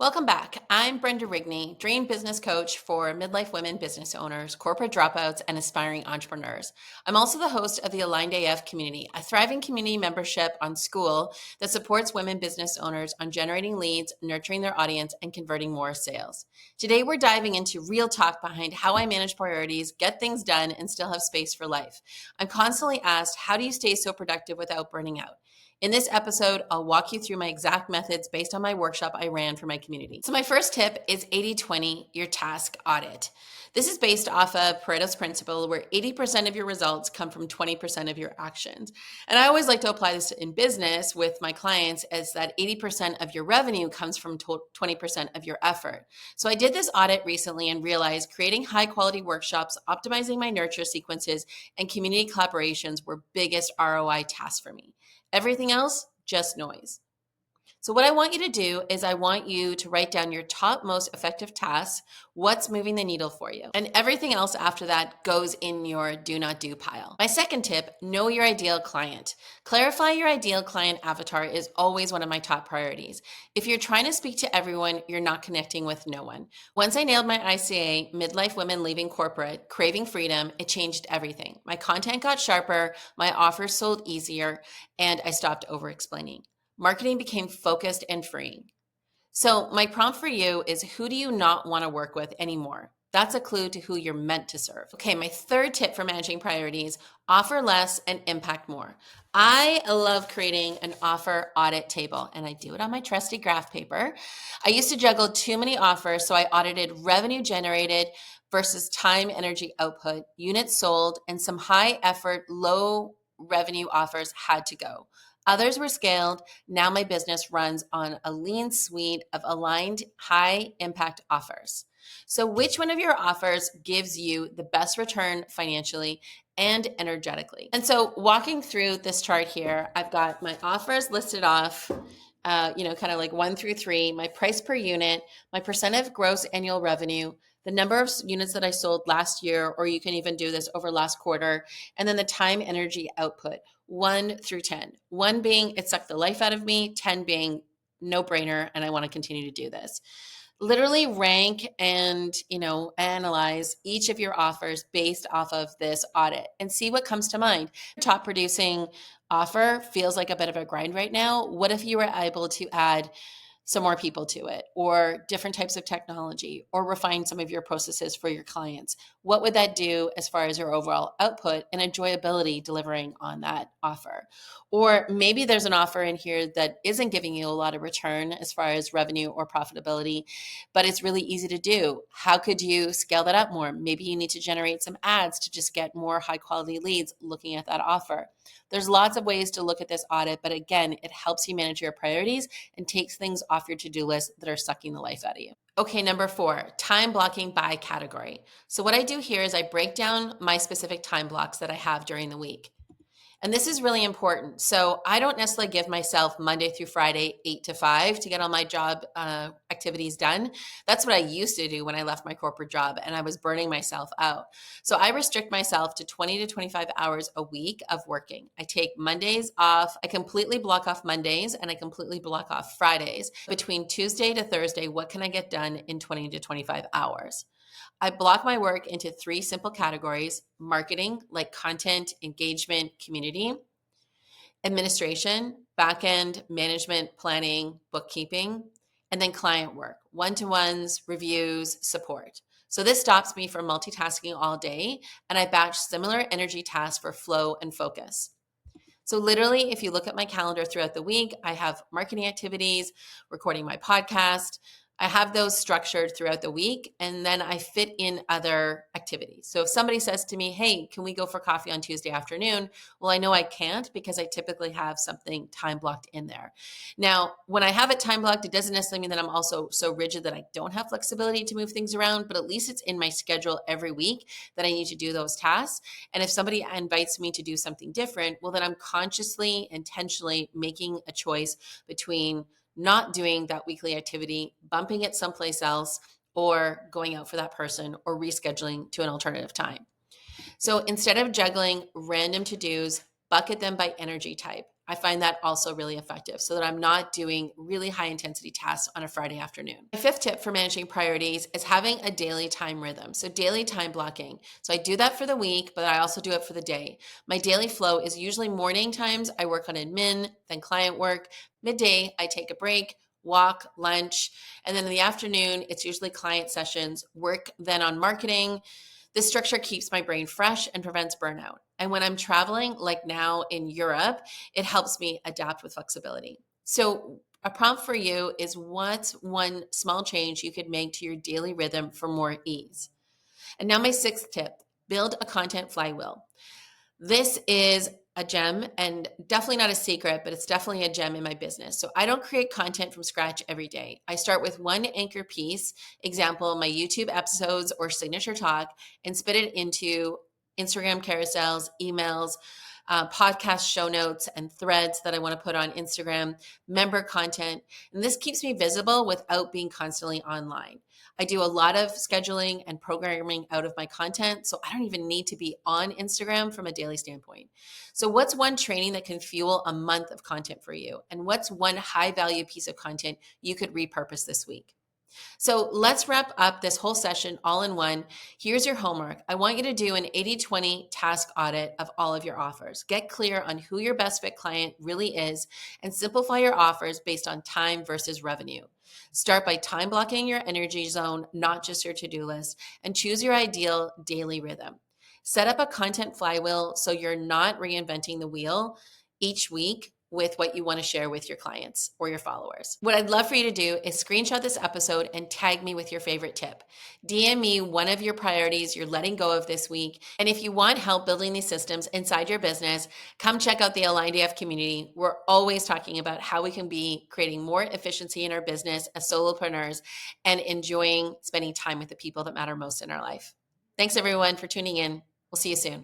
Welcome back. I'm Brenda Rigney, dream business coach for midlife women business owners, corporate dropouts, and aspiring entrepreneurs. I'm also the host of the Aligned AF community, a thriving community membership on School that supports women business owners on generating leads, nurturing their audience, and converting more sales. Today, we're diving into real talk behind how I manage priorities, get things done, and still have space for life. I'm constantly asked, how do you stay so productive without burning out? In this episode, I'll walk you through my exact methods based on my workshop I ran for my community. So my first tip is 80-20, your task audit. This is based off of Pareto's principle, where 80% of your results come from 20% of your actions. And I always like to apply this in business with my clients, as that 80% of your revenue comes from 20% of your effort. So I did this audit recently and realized creating high quality workshops, optimizing my nurture sequences, and community collaborations were biggest ROI tasks for me. Everything else, just noise. So what I want you to do is I want you to write down your top most effective tasks, what's moving the needle for you. And everything else after that goes in your do not do pile. My second tip, know your ideal client. Clarify your ideal client avatar is always one of my top priorities. If you're trying to speak to everyone, you're not connecting with no one. Once I nailed my ICA, midlife women leaving corporate, craving freedom, it changed everything. My content got sharper, my offers sold easier, and I stopped over explaining. Marketing became focused and freeing. So my prompt for you is, who do you not want to work with anymore? That's a clue to who you're meant to serve. Okay, my third tip for managing priorities, offer less and impact more. I love creating an offer audit table, and I do it on my trusty graph paper. I used to juggle too many offers, so I audited revenue generated versus time energy output, units sold, and some high effort, low revenue offers had to go. Others were scaled. Now my business runs on a lean suite of aligned high impact offers. So which one of your offers gives you the best return financially and energetically? And so walking through this chart here, I've got my offers listed off, kind of like 1 through 3, my price per unit, my percent of gross annual revenue, the number of units that I sold last year, or you can even do this over last quarter, and then the time energy output, 1 through 10. 1 being it sucked the life out of me, 10 being no brainer, and I want to continue to do this. Literally rank and analyze each of your offers based off of this audit and see what comes to mind. Top producing offer feels like a bit of a grind right now. What if you were able to add some more people to it, or different types of technology, or refine some of your processes for your clients? What would that do as far as your overall output and enjoyability delivering on that offer? Or maybe there's an offer in here that isn't giving you a lot of return as far as revenue or profitability, but it's really easy to do. How could you scale that up more? Maybe you need to generate some ads to just get more high quality leads looking at that offer. There's lots of ways to look at this audit, but again, it helps you manage your priorities and takes things off your to-do list that are sucking the life out of you. Okay, number 4, time blocking by category. So what I do here is I break down my specific time blocks that I have during the week. And this is really important. So I don't necessarily give myself Monday through Friday, 8 to 5 to get all my job activities done. That's what I used to do when I left my corporate job and I was burning myself out. So I restrict myself to 20 to 25 hours a week of working. I take Mondays off. I completely block off Mondays and I completely block off Fridays. Between Tuesday to Thursday, what can I get done in 20 to 25 hours? I block my work into 3 simple categories: marketing, like content, engagement, community; administration, back-end, management, planning, bookkeeping; and then client work, one-to-ones, reviews, support. So this stops me from multitasking all day, and I batch similar energy tasks for flow and focus. So literally, if you look at my calendar throughout the week, I have marketing activities, recording my podcast. I have those structured throughout the week, and then I fit in other activities. So if somebody says to me, hey, can we go for coffee on Tuesday afternoon? Well, I know I can't because I typically have something time blocked in there. Now, when I have it time blocked, it doesn't necessarily mean that I'm also so rigid that I don't have flexibility to move things around, but at least it's in my schedule every week that I need to do those tasks. And if somebody invites me to do something different, well, then I'm consciously, intentionally making a choice between not doing that weekly activity, bumping it someplace else, or going out for that person, or rescheduling to an alternative time. So instead of juggling random to-dos, bucket them by energy type. I find that also really effective so that I'm not doing really high intensity tasks on a Friday afternoon. My fifth tip for managing priorities is having a daily time rhythm. So daily time blocking. So I do that for the week, but I also do it for the day. My daily flow is usually morning times. I work on admin, then client work. Midday, I take a break, walk, lunch. And then in the afternoon, it's usually client sessions, work then on marketing. This structure keeps my brain fresh and prevents burnout. And when I'm traveling, like now in Europe, it helps me adapt with flexibility. So, a prompt for you is what's one small change you could make to your daily rhythm for more ease? And now, my sixth tip, build a content flywheel. This is a gem and definitely not a secret, but it's definitely a gem in my business. So I don't create content from scratch every day. I start with one anchor piece, example, my YouTube episodes or signature talk, and spit it into Instagram carousels, emails, podcast show notes, and threads that I want to put on Instagram, member content. And this keeps me visible without being constantly online. I do a lot of scheduling and programming out of my content, so I don't even need to be on Instagram from a daily standpoint. So, what's one training that can fuel a month of content for you? And what's one high value piece of content you could repurpose this week? So let's wrap up this whole session all in one. Here's your homework. I want you to do an 80-20 task audit of all of your offers. Get clear on who your best fit client really is and simplify your offers based on time versus revenue. Start by time blocking your energy zone, not just your to-do list, and choose your ideal daily rhythm. Set up a content flywheel so you're not reinventing the wheel each week with what you want to share with your clients or your followers. What I'd love for you to do is screenshot this episode and tag me with your favorite tip. DM me one of your priorities you're letting go of this week. And if you want help building these systems inside your business, come check out the Aligned AF community. We're always talking about how we can be creating more efficiency in our business as solopreneurs and enjoying spending time with the people that matter most in our life. Thanks everyone for tuning in. We'll see you soon.